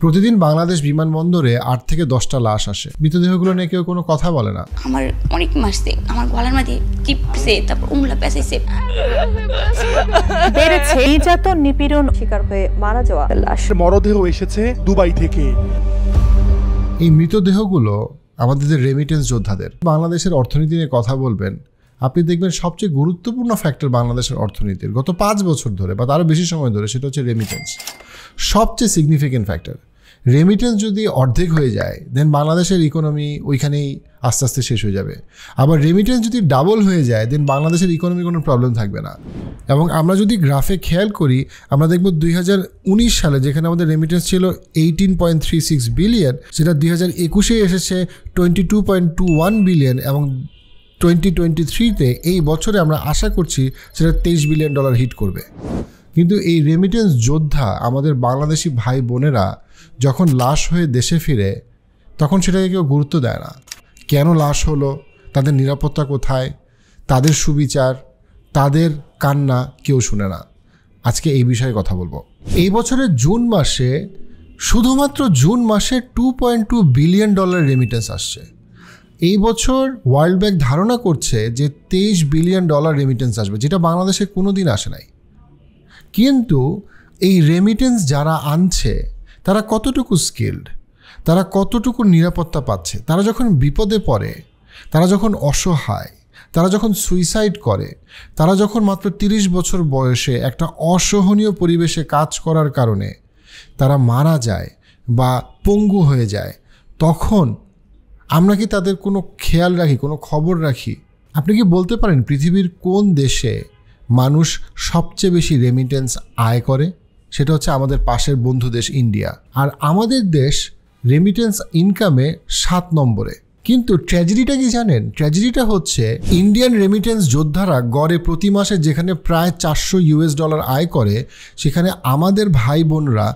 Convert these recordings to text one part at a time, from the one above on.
প্রতিদিন বাংলাদেশ বিমানবন্দরে 8 থেকে 10টা লাশ আসে। মৃতদেহগুলো নিয়ে কেউ কোনো কথা বলে না। আমার অনেক মারছে, আমার গলার মধ্যে টিপছে, তারপর উংলা পেঁচাইছে। বেড়েছে নির্যাতন নিপীড়ন শিকার হয়ে মারা যাওয়া লাশ। মরদেহ এসেছে দুবাই থেকে। এই মৃতদেহগুলো আমাদের যে রেমিটেন্স যোদ্ধাদের। বাংলাদেশের অর্থনীতি নিয়ে কথা বলবেন, আপনি দেখবেন সবচেয়ে গুরুত্বপূর্ণ ফ্যাক্টর বাংলাদেশের অর্থনীতির গত 5 বছর ধরে বা তারও বেশি সময় ধরে, সেটা হচ্ছে রেমিটেন্স। সবচেয়ে সিগনিফিকেন্ট ফ্যাক্টর। রেমিটেন্স যদি অর্ধেক হয়ে যায়, দেন বাংলাদেশের ইকোনমি ওইখানেই আস্তে আস্তে শেষ হয়ে যাবে। আবার রেমিটেন্স যদি ডাবল হয়ে যায়, দেন বাংলাদেশের ইকোনমি কোনো প্রবলেম থাকবে না। এবং আমরা যদি গ্রাফে খেয়াল করি, আমরা দেখব 2019 সালে যেখানে আমাদের রেমিটেন্স ছিল 18.36 বিলিয়ন, সেটা 2021-এ এসেছে 22.21 বিলিয়ন এবং 2023-তে এই বছরে আমরা আশা করছি সেটা $23 বিলিয়ন হিট করবে। কিন্তু এই রেমিটেন্স যোদ্ধা আমাদের বাংলাদেশি ভাই বোনেরা যখন লাশ হয়ে দেশে ফিরে, তখন সেটাকে কেউ গুরুত্ব দেয় না। কেন লাশ হলো, তাদের নিরাপত্তা কোথায়, তাদের সুবিচার, তাদের কান্না কেউ শুনে না। আজকে এই বিষয়ে কথা বলবো। এই বছরের জুন মাসে, শুধুমাত্র জুন মাসে $2.2 বিলিয়ন রেমিটেন্স আসছে। এই বছর ওয়ার্ল্ড ব্যাংক ধারণা করছে যে $23 বিলিয়ন রেমিটেন্স আসবে, যেটা বাংলাদেশে কোনো দিন আসে নাই। কিন্তু এই রেমিটেন্স যারা আনছে তারা কতটুকু স্কিলড, তারা কতটুকু নিরাপত্তা পাচ্ছে, তারা যখন বিপদে পড়ে, তারা যখন অসহায়, তারা যখন সুইসাইড করে, তারা যখন মাত্র 30 বছর বয়সে একটা অসহনীয় পরিবেশে কাজ করার কারণে তারা মারা যায় বা পঙ্গু হয়ে যায়, তখন আমরা কি তাদের কোনো খেয়াল রাখি, কোনো খবর রাখি? আপনি কি বলতে পারেন পৃথিবীর কোন দেশে মানুষ সবচেয়ে বেশি রেমিটেন্স আয় করে? সেটা হচ্ছে আমাদের পাশের বন্ধু দেশ ইন্ডিয়া। আর আমাদের দেশ রেমিটেন্স ইনকামে 7 নম্বরে। কিন্তু ট্র্যাজেডিটা কি জানেন? ট্র্যাজেডিটা হচ্ছে ইন্ডিয়ান রেমিটেন্স যোদ্ধারা গড়ে প্রতি মাসে যেখানে প্রায় $400 আয় করে, সেখানে আমাদের ভাই বোনরা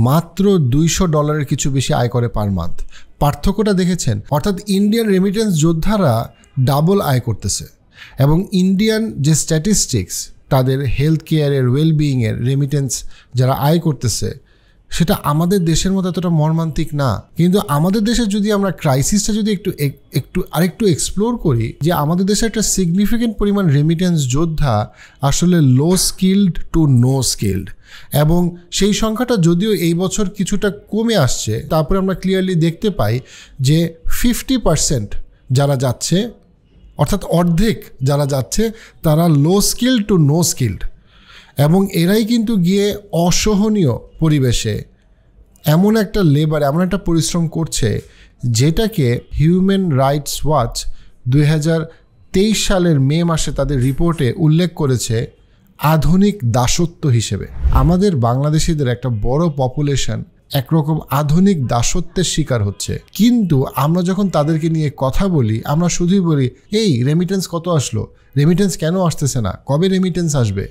মাত্র $200 কিছু বেশি আয় করে পার মান্থ। পার্থক্যটা দেখেছেন? অর্থাৎ ইন্ডিয়ান রেমিটেন্স যোদ্ধারা ডাবল আয় করতেছে। এবং ইন্ডিয়ান যে স্ট্যাটিস্টিক্স, তাদের হেলথ কেয়ারের, ওয়েলবিইংয়ের রেমিটেন্স যারা আয় করতেছে, সেটা আমাদের দেশের মতো এতটা মর্মান্তিক না। কিন্তু আমাদের দেশে যদি আমরা ক্রাইসিসটা যদি আরেকটু এক্সপ্লোর করি, যে আমাদের দেশে একটা সিগনিফিকেন্ট পরিমাণ রেমিটেন্স যোদ্ধা আসলে লো স্কিল্ড টু নো স্কিল্ড, এবং সেই সংখ্যাটা যদিও এই বছর কিছুটা কমে আসছে, তারপরে আমরা ক্লিয়ারলি দেখতে পাই যে 50% যারা যাচ্ছে, অর্থাৎ অর্ধেক যারা যাচ্ছে, তারা লো স্কিল্ড টু নো স্কিল্ড। এবং এরাই কিন্তু গিয়ে অসহনীয় পরিবেশে এমন একটা লেবার, এমন একটা পরিশ্রম করছে, যেটাকে হিউম্যান রাইটস ওয়াচ 2023 সালের মে মাসে তাদের রিপোর্টে উল্লেখ করেছে আধুনিক দাসত্ব হিসেবে। আমাদের বাংলাদেশিদের একটা বড় পপুলেশন একরকম আধুনিক দাসত্বের শিকার হচ্ছে। কিন্তু আমরা যখন তাদেরকে নিয়ে কথা বলি, আমরা শুধুই বলি, এই রেমিটেন্স কত আসলো, রেমিটেন্স কেন আসতেছে না, কবে রেমিটেন্স আসবে?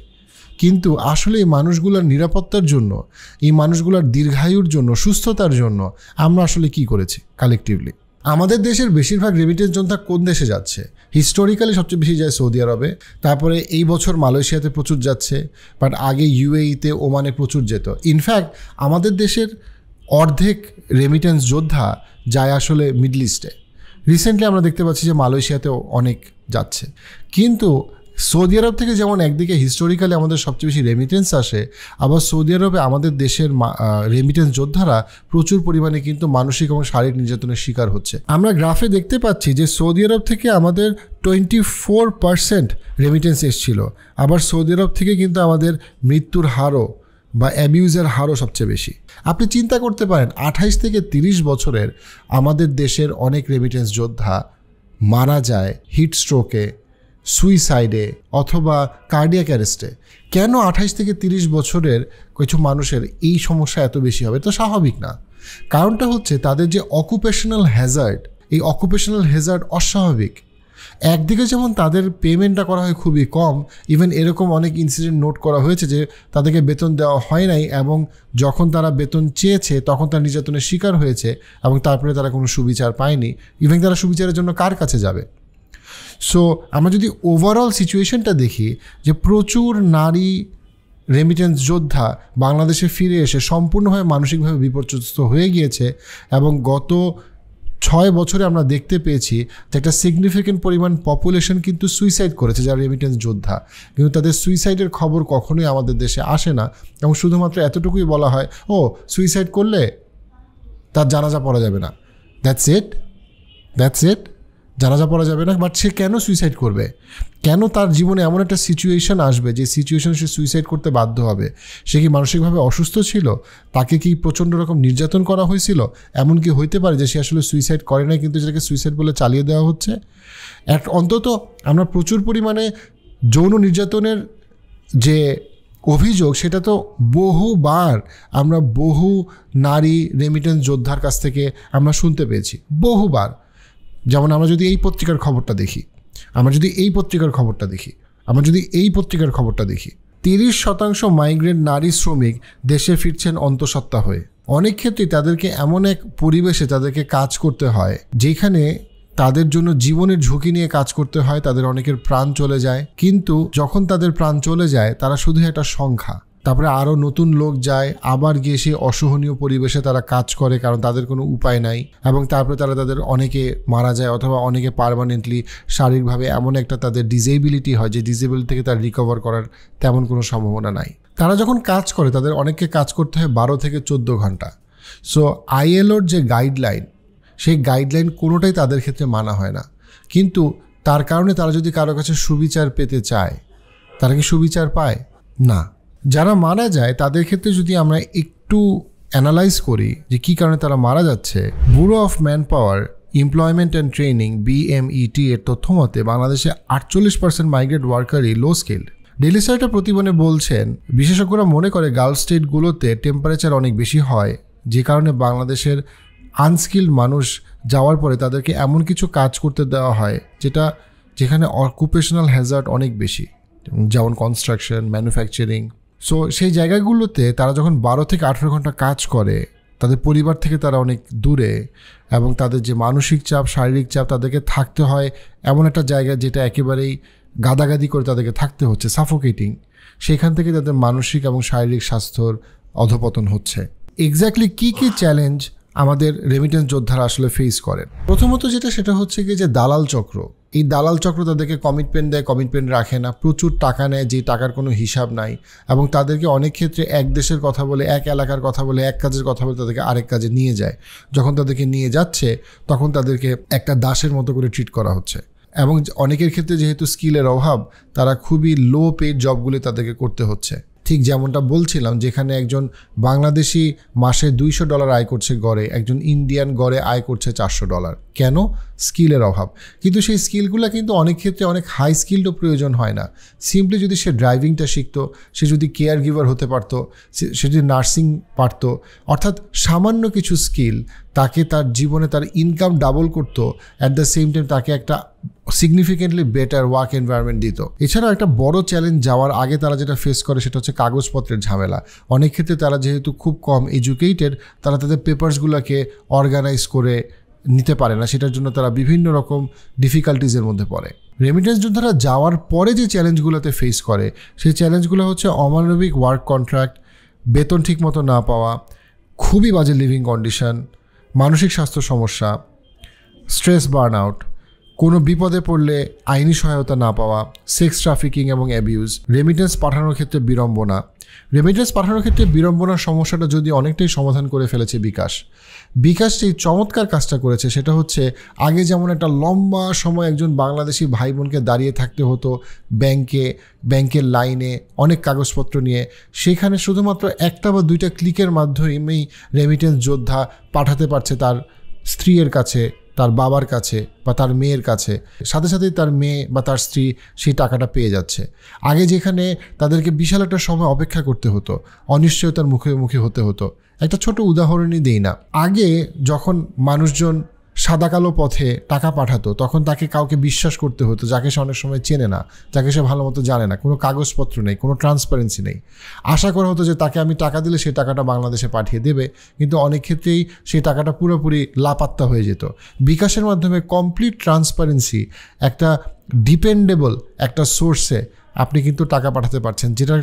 কিন্তু আসলে এই মানুষগুলোর নিরাপত্তার জন্য, এই মানুষগুলোর দীর্ঘায়ুর জন্য, সুস্থতার জন্য আমরা আসলে কি করেছি কালেকটিভলি? আমাদের দেশের বেশিরভাগ রেমিটেন্স যোদ্ধা কোন দেশে যাচ্ছে? হিস্টোরিক্যালি সবচেয়ে বেশি যায় সৌদি আরবে, তারপরে এই বছর মালয়েশিয়াতে প্রচুর যাচ্ছে, বাট আগে ইউএইতে, ওমানে প্রচুর যেত। ইনফ্যাক্ট আমাদের দেশের অর্ধেক রেমিটেন্স যোদ্ধা যায় আসলে মিডল ইস্টে। রিসেন্টলি আমরা দেখতে পাচ্ছি যে মালয়েশিয়াতেও অনেক যাচ্ছে। কিন্তু সৌদি আরব থেকে যেমন একদিকে হিস্টোরিক্যালি আমাদের সবচেয়ে বেশি রেমিটেন্স আসে, আবার সৌদি আরবে আমাদের দেশের রেমিটেন্স যোদ্ধারা প্রচুর পরিমাণে কিন্তু মানসিক এবং শারীরিক নির্যাতনের শিকার হচ্ছে। আমরা গ্রাফে দেখতে পাচ্ছি যে সৌদি আরব থেকে আমাদের 24% রেমিটেন্স এসেছিল, আবার সৌদি আরব থেকে কিন্তু আমাদের মৃত্যুর হারও বা অ্যাবিউজের হারও সবচেয়ে বেশি। আপনি চিন্তা করতে পারেন 28 থেকে 30 বছরের আমাদের দেশের অনেক রেমিটেন্স যোদ্ধা মারা যায় হিট স্ট্রোকে, সুইসাইডে অথবা কার্ডিয়াক অ্যারেস্টে। কেন 28 থেকে 30 বছরের কিছু মানুষের এই সমস্যা এত বেশি হবে? তো স্বাভাবিক না। কারণটা হচ্ছে তাদের যে অকুপেশনাল হ্যাজার্ড, এই অকুপেশনাল হ্যাজার্ড অস্বাভাবিক। একদিকে যেমন তাদের পেমেন্টটা করা হয় খুবই কম, ইভেন এরকম অনেক ইনসিডেন্ট নোট করা হয়েছে যে তাদেরকে বেতন দেওয়া হয় নাই, এবং যখন তারা বেতন চেয়েছে তখন তারা নির্যাতনের শিকার হয়েছে এবং তারপরে তারা কোনো সুবিচার পায়নি। ইভেন তারা সুবিচারের জন্য কার কাছে যাবে? সো আমরা যদি ওভারঅল সিচুয়েশনটা দেখি, যে প্রচুর নারী রেমিটেন্স যোদ্ধা বাংলাদেশে ফিরে এসে সম্পূর্ণভাবে মানসিকভাবে বিপর্যস্ত হয়ে গিয়েছে এবং গত 6 বছরে আমরা দেখতে পেয়েছি যে একটা সিগনিফিক্যান্ট পরিমাণ পপুলেশন কিন্তু সুইসাইড করেছে যারা রেমিটেন্স যোদ্ধা, কিন্তু তাদের সুইসাইডের খবর কখনোই আমাদের দেশে আসে না এবং শুধুমাত্র এতটুকুই বলা হয় ও সুইসাইড করলে তার জানাজা পড়া যাবে না, দ্যাটস ইট, জানাজা পড়া যাবে না। বাট সে কেন সুইসাইড করবে? কেন তার জীবনে এমন একটা সিচুয়েশন আসবে যে সিচুয়েশন সে সুইসাইড করতে বাধ্য হবে? সে কি মানসিকভাবে অসুস্থ ছিল? তাকে কি প্রচণ্ড রকম নির্যাতন করা হয়েছিল? এমন কি হইতে পারে যে সে আসলে সুইসাইড করে নাই কিন্তু যেটাকে সুইসাইড বলে চালিয়ে দেওয়া হচ্ছে? অন্তত আমরা প্রচুর পরিমাণে যৌন নির্যাতনের যে অভিযোগ সেটা তো বহুবার আমরা বহু নারী রেমিটেন্স যোদ্ধার কাছ থেকে আমরা শুনতে পেয়েছি, বহুবার। যেমন আমরা যদি এই পত্রিকার খবরটা দেখি, 30% মাইগ্রেন্ট নারী শ্রমিক দেশে ফিরছেন অন্তঃসত্ত্বা হয়ে। অনেক ক্ষেত্রে তাদেরকে এমন এক পরিবেশে তাদেরকে কাজ করতে হয় যেখানে তাদের জন্য জীবনের ঝুঁকি নিয়ে কাজ করতে হয়, তাদের অনেকের প্রাণ চলে যায়। কিন্তু যখন তাদের প্রাণ চলে যায় তারা শুধু একটা সংখ্যা, তারপরে আরও নতুন লোক যায়, আবার গিয়ে সেই অসহনীয় পরিবেশে তারা কাজ করে কারণ তাদের কোনো উপায় নাই, এবং তারপরে তাদের অনেকে মারা যায় অথবা অনেকে পার্মানেন্টলি শারীরিকভাবে এমন একটা তাদের ডিসেবিলিটি হয় যে ডিসেবিলিটি থেকে তার রিকভার করার তেমন কোনো সম্ভাবনা নাই। তারা যখন কাজ করে তাদের অনেককে কাজ করতে হয় 12 থেকে 14 ঘন্টা। সো ILOর যে গাইডলাইন, সেই গাইডলাইন কোনোটাই তাদের ক্ষেত্রে মানা হয় না। কিন্তু তার কারণে তারা যদি কারো কাছে সুবিচার পেতে চায়, তারা কি সুবিচার পায় না। যারা মারা যায় তাদের ক্ষেত্রে যদি আমরা একটু অ্যানালাইজ করি যে কী কারণে তারা মারা যাচ্ছে, bureau of man power employment and training BMET এর তথ্য মতে বাংলাদেশে 48% মাইগ্রেন্ট ওয়ার্কারই লো স্কিল্ড। ডেইলি স্টার প্রতিবেদনে বলছেন বিশেষজ্ঞরা মনে করে গালফ স্টেটগুলোতে টেম্পারেচার অনেক বেশি হয়, যে কারণে বাংলাদেশের আনস্কিল্ড মানুষ যাওয়ার পরে তাদেরকে এমন কিছু কাজ করতে দেওয়া হয় যেখানে অকুপেশনাল হ্যাজার্ড অনেক বেশি, যেমন কনস্ট্রাকশন, ম্যানুফ্যাকচারিং। সো সেই জায়গাগুলোতে তারা যখন 12 থেকে 18 ঘন্টা কাজ করে, তাদের পরিবার থেকে তারা অনেক দূরে, এবং তাদের যে মানসিক চাপ, শারীরিক চাপ, তাদেরকে থাকতে হয় এমন একটা জায়গা যেটা একেবারেই গাদাগাদি করে তাদেরকে থাকতে হচ্ছে, সাফোকেটিং। সেখান থেকে তাদের মানসিক এবং শারীরিক স্বাস্থ্যর অধপতন হচ্ছে। এক্স্যাক্টলি কী চ্যালেঞ্জ আমাদের রেমিটেন্স যোদ্ধারা আসলে ফেস করেন? প্রথমত সেটা হচ্ছে কি যে দালাল চক্র। এই দালাল চক্র তাদেরকে কমিটমেন্ট দেয়, কমিটমেন্ট রাখে না, প্রচুর টাকা নেয় যে টাকার কোনো হিসাব নাই, এবং তাদেরকে অনেক ক্ষেত্রে এক দেশের কথা বলে, এক এলাকার কথা বলে, এক কাজের কথা বলে তাদেরকে আরেক কাজে নিয়ে যায়। যখন তাদেরকে নিয়ে যাচ্ছে তখন তাদেরকে একটা দাসের মতো করে ট্রিট করা হচ্ছে, এবং অনেকের ক্ষেত্রে যেহেতু স্কিলের অভাব তারা খুবই লো পেড জবগুলি তাদেরকে করতে হচ্ছে। ঠিক যেমনটা বলছিলাম, যেখানে একজন বাংলাদেশি মাসে $200 আয় করছে গড়ে, একজন ইন্ডিয়ান গড়ে আয় করছে $400। কেন? স্কিলের অভাব। কিন্তু সেই স্কিলগুলো কিন্তু অনেক ক্ষেত্রে অনেক হাই স্কিলডও প্রয়োজন হয় না। সিম্পলি যদি সে ড্রাইভিংটা শিখতো, সে যদি কেয়ার গিভার হতে পারতো, সে যদি নার্সিং পারতো, অর্থাৎ সামান্য কিছু স্কিল তাকে তার জীবনে তার ইনকাম ডাবল করতো, অ্যাট দ্য সেম টাইম তাকে একটা সিগনিফিকেন্টলি বেটার ওয়ার্ক এনভায়রনমেন্ট দিত। এছাড়াও একটা বড় চ্যালেঞ্জ যাওয়ার আগে তারা যেটা ফেস করে সেটা হচ্ছে কাগজপত্রের ঝামেলা। অনেক ক্ষেত্রে তারা যেহেতু খুব কম এডুকেটেড, তারা তাদের পেপারসগুলোকে অর্গানাইজ করে নিতে পারে না, সেটার জন্য তারা বিভিন্ন রকম ডিফিকাল্টিজের মধ্যে পড়ে। রেমিটেন্স যোদ্ধারা যাওয়ার পরে যে চ্যালেঞ্জগুলোতে ফেস করে সেই চ্যালেঞ্জগুলো হচ্ছে অমানবিক ওয়ার্ক কন্ট্রাক্ট, বেতন ঠিকমতো না পাওয়া, খুবই বাজে লিভিং কন্ডিশন, মানসিক স্বাস্থ্য সমস্যা, স্ট্রেস, বার্ন আউট, কোনো বিপদে পড়লে আইনি সহায়তা না পাওয়া, সেক্স ট্রাফিকিং এবং অ্যাবিউজ, রেমিটেন্স পাঠানোর ক্ষেত্রে বিড়ম্বনা। রেমিটেন্স পাঠানোর ক্ষেত্রে বিড়ম্বনার সমস্যাটা যদি অনেকটাই সমাধান করে ফেলেছে বিকাশ যে চমৎকার কাজটা করেছে সেটা হচ্ছে, আগে যেমন একটা লম্বা সময় একজন বাংলাদেশি ভাই বোনকে দাঁড়িয়ে থাকতে হতো ব্যাংকের লাইনে অনেক কাগজপত্র নিয়ে, সেখানে শুধুমাত্র একটা বা দুইটা ক্লিকের মাধ্যমেই রেমিটেন্স যোদ্ধা পাঠাতে পারছে তার স্ত্রীর কাছে, তার বাবার কাছে বা তার মেয়ের কাছে, সাথে সাথেই তার মেয়ে বা তার স্ত্রী সেই টাকাটা পেয়ে যাচ্ছে। আগে যেখানে তাদেরকে বিশাল একটা সময় অপেক্ষা করতে হতো, অনিশ্চয়তার মুখোমুখি হতে হতো। একটা ছোট উদাহরণই দেই না, আগে যখন মানুষজন সাদা কালো পথে টাকা পাঠাতো তখন তাকে কাউকে বিশ্বাস করতে হতো যাকে সে অনেক সময় চেনে না, যাকে সে ভালো মতো জানে না, কোনো কাগজপত্র নেই, কোনো ট্রান্সপারেন্সি নেই। আশা করা হতো যে তাকে আমি টাকা দিলে সেই টাকাটা বাংলাদেশে পাঠিয়ে দেবে, কিন্তু অনেক ক্ষেত্রেই সেই টাকাটা পুরোপুরি লাপাত্তা হয়ে যেত। বিকাশের মাধ্যমে কমপ্লিট ট্রান্সপারেন্সি, একটা ডিপেন্ডেবল একটা সোর্সে আপনি কিন্তু টাকা পাঠাতে পারছেন, যেটা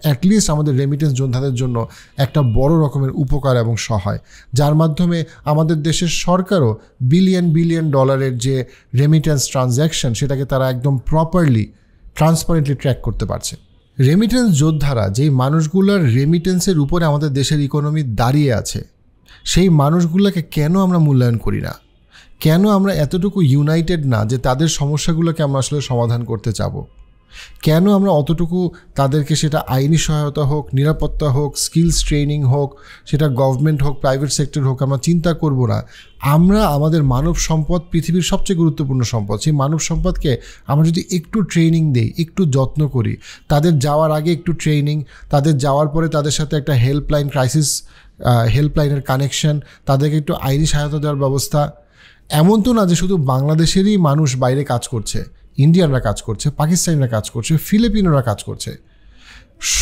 অ্যাটলিস্ট আমাদের রেমিটেন্স যোদ্ধাদের জন্য একটা বড় রকমের উপকার এবং সহায়, যার মাধ্যমে আমাদের দেশের সরকারও বিলিয়ন ডলারের যে রেমিটেন্স ট্রানজ্যাকশন সেটাকে তারা একদম প্রপারলি ট্রান্সপারেন্টলি ট্র্যাক করতে পারছে। রেমিটেন্স যোদ্ধারা যেই মানুষগুলোর রেমিটেন্সের উপরে আমাদের দেশের ইকোনমি দাঁড়িয়ে আছে, সেই মানুষগুলোকে কেন আমরা মূল্যায়ন করি না? কেন আমরা এতটুকু ইউনাইটেড না যে তাদের সমস্যাগুলোকে আমরা আসলে সমাধান করতে চাবো? কেন আমরা অতটুকু তাদেরকে, সেটা আইনি সহায়তা হোক, নিরাপত্তা হোক, স্কিলস ট্রেনিং হোক, সেটা গভর্নমেন্ট হোক, প্রাইভেট সেক্টর হোক, আমরা চিন্তা করব না? আমরা আমাদের মানব সম্পদ পৃথিবীর সবচেয়ে গুরুত্বপূর্ণ সম্পদ, সেই মানব সম্পদকে আমরা যদি একটু ট্রেনিং দিই, একটু যত্ন করি, তাদের যাওয়ার আগে একটু ট্রেনিং, তাদের যাওয়ার পরে তাদের সাথে একটা হেল্পলাইন, ক্রাইসিস হেল্পলাইনের কানেকশন, তাদেরকে একটু আইনি সহায়তা দেওয়ার ব্যবস্থা। এমন তো না যে শুধু বাংলাদেশেরই মানুষ বাইরে কাজ করছে, ইন্ডিয়ানরা কাজ করছে, পাকিস্তানিরা কাজ করছে, ফিলিপিনোরা কাজ করছে,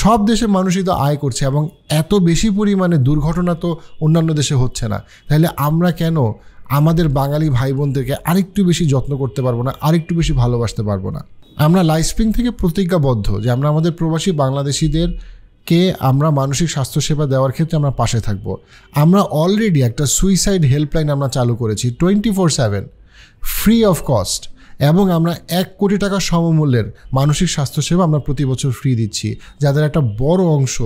সব দেশের মানুষই তো আয় করছে, এবং এত বেশি পরিমাণে দুর্ঘটনা তো অন্যান্য দেশে হচ্ছে না। তাহলে আমরা কেন আমাদের বাঙালি ভাই বোনদেরকে আরেকটু বেশি যত্ন করতে পারবো না, আরেকটু বেশি ভালোবাসতে পারবো না? আমরা লাইফস্প্রিং থেকে প্রতিজ্ঞাবদ্ধ যে আমরা আমাদের প্রবাসী বাংলাদেশিদেরকে আমরা মানসিক স্বাস্থ্যসেবা দেওয়ার ক্ষেত্রে আমরা পাশে থাকবো। আমরা অলরেডি একটা সুইসাইড হেল্পলাইন আমরা চালু করেছি 24/7 ফ্রি অফ কস্ট, এবং আমরা 1 কোটি টাকা সমমূল্যের মানসিক স্বাস্থ্যসেবা আমরা প্রতি বছর ফ্রি দিচ্ছি, যাদের একটা বড় অংশ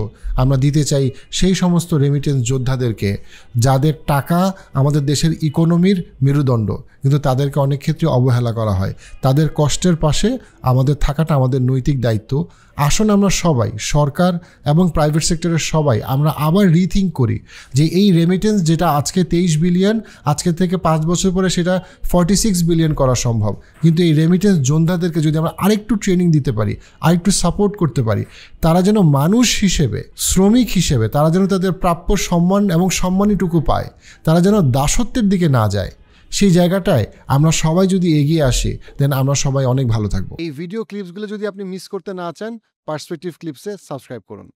আমরা দিতে চাই সেই সমস্ত রেমিটেন্স যোদ্ধাদেরকে যাদের টাকা আমাদের দেশের ইকোনমির মেরুদণ্ড, কিন্তু তাদেরকে অনেক ক্ষেত্রে অবহেলা করা হয়। তাদের কষ্টের পাশে আমাদের থাকাটা আমাদের নৈতিক দায়িত্ব। আসুন আমরা সবাই, সরকার এবং প্রাইভেট সেক্টরের সবাই, আমরা আবার রিথিঙ্ক করি যে এই রেমিটেন্স যেটা আজকে 23 বিলিয়ন, আজকে থেকে 5 বছর পরে সেটা 46 বিলিয়ন করা সম্ভব, কিন্তু এই রেমিটেন্স যোদ্ধাদেরকে যদি আমরা আরেকটু ট্রেনিং দিতে পারি, আরেকটু সাপোর্ট করতে পারি, তারা যেন মানুষ হিসেবে, শ্রমিক হিসেবে তারা যেন তাদের প্রাপ্য সম্মান এবং সম্মানটুকু পায়, তারা যেন দাসত্বের দিকে না যায়, সেই জায়গাটায় আমরা সবাই যদি এগিয়ে আসি, দেন আমরা সবাই অনেক ভালো থাকবো। এই ভিডিও ক্লিপসগুলো যদি আপনি মিস করতে না চান, পার্সপেক্টিভ ক্লিপসে সাবস্ক্রাইব করুন।